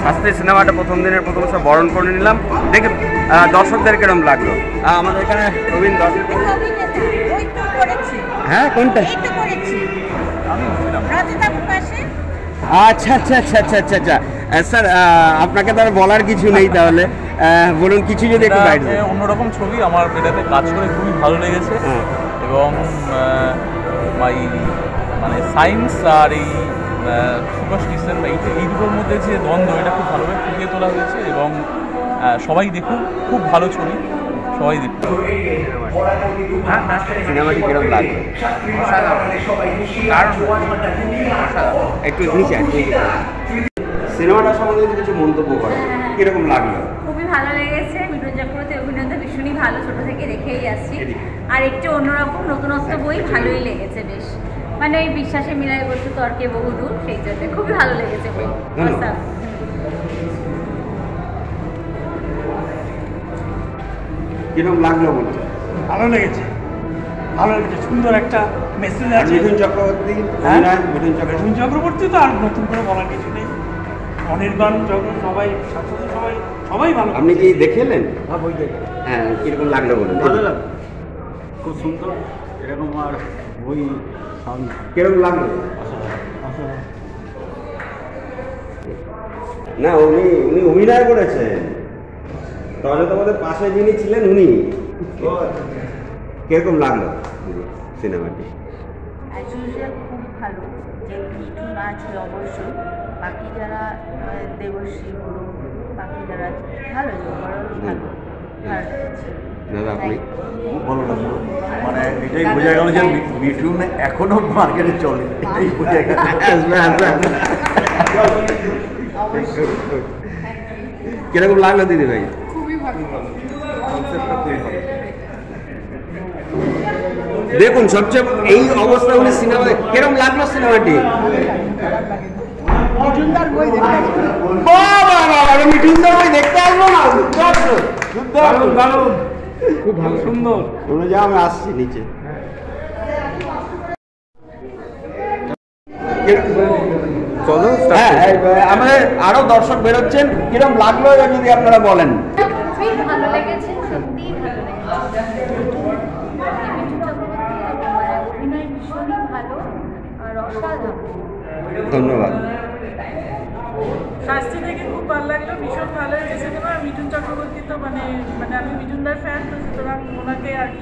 আজকে সিনেমাটা প্রথম দিনের প্রথম সব বরণ করে নিলাম, দেখে দর্শকদের কিরম লাগলো? আমাদের এখানে প্রবীণ দর্শক। হ্যাঁ, কোনটা? আচ্ছা আচ্ছা আচ্ছা আচ্ছা আচ্ছা আচ্ছা স্যার, আপনাকে তো আর বলার কিছু নেই, তাহলে বলুন কিছু যদি একটু বাইরে। অন্যরকম ছবি, আমার এটাতে কাজ করে খুবই ভালো লেগেছে এবং মানে সায়েন্স আর এই সুপারস্টিশন এই দুটোর মধ্যে যে দ্বন্দ্ব, এটা খুব ভালোভাবে ফুটিয়ে তোলা হয়েছে এবং সবাই দেখুন, খুব ভালো ছবি, সবাই দেখুন। সিনেমাটি কিরকম লাগলো? একটু সিনেমাটা সম্বন্ধে কিছু মন্তব্য করো, কিরকম লাগলো? খুবই ভালো লেগেছে। মিঠুন চক্রবর্তী অভিনয়টা ভীষণই ভালো, ছোটো থেকে দেখেই আসছি। আর একটু অন্যরকম নতুনত্ব বই, ভালোই লেগেছে বেশ। মানে ওই বিশ্বাসে মিলাই বস্তু তর্কে বহুদূর, সেই জন্য খুবই ভালো লেগেছে বই। কিরকম লাগলো বলতে? ভালো লেগেছে, ভালো লেগেছে, সুন্দর একটা মেসেজ আছে। মিঠুন চক্রবর্তী, মিঠুন চক্রবর্তী তো আর নতুন করে বলার কিছু নেই। অনির্বাণ চক্র, সবাই সবাই সবাই ভালো। আপনি কি দেখেলেন? হ্যাঁ, কিরকম লাগলো বলুন? ভালো লাগলো, খুব সুন্দর। এরকম আর বই কিরকম লাগলো? না, উনি অভিনয় করেছেন, তাহলে তোমাদের পাশে যিনি ছিলেন উনি। কিরকম লাগলো সিনেমাটি? খুব ভালো, যে মিঠুন আছে অবশ্যই, বাকি যারা দেবশ্রী গুরু, বাকি যারা ভালো, ভালো। দাদা আপনি? খুব ভালো লাগলো, মানে এটাই বোঝা গেল যে মিঠুন এখনো মার্কেটে চলে, এটাই বোঝা গেল। কিরকম লাগলো দিদি ভাই? খুবই ভালো। দেখুন, সবচেয়ে এই অবস্থা উনি সিনেমা কিরকম লাগলো সিনেমাটি? মিঠুনদার বই দেখতে আসবো না? খুব ভালো, সুন্দর। অনুযায়ী আমি আসছি নিচে। হ্যাঁ, আমাদের আরো দর্শক বেরোচ্ছেন, কিরকম লাগলো যদি আপনারা বলেন। খুবই ভালো লেগেছে, সত্যিই ভালো লেগেছে। অভিনয় ভীষণই ভালো আর অসাধারণ। ধন্যবাদ। শাস্তি থেকে খুব ভালো লাগলো, ভীষণ ভালো হয়েছে সিনেমা। মিঠুন চক্রবর্তী তো মানে আমি মিঠুনদার ফ্যান, তো সুতরাং ওনাকে আর কি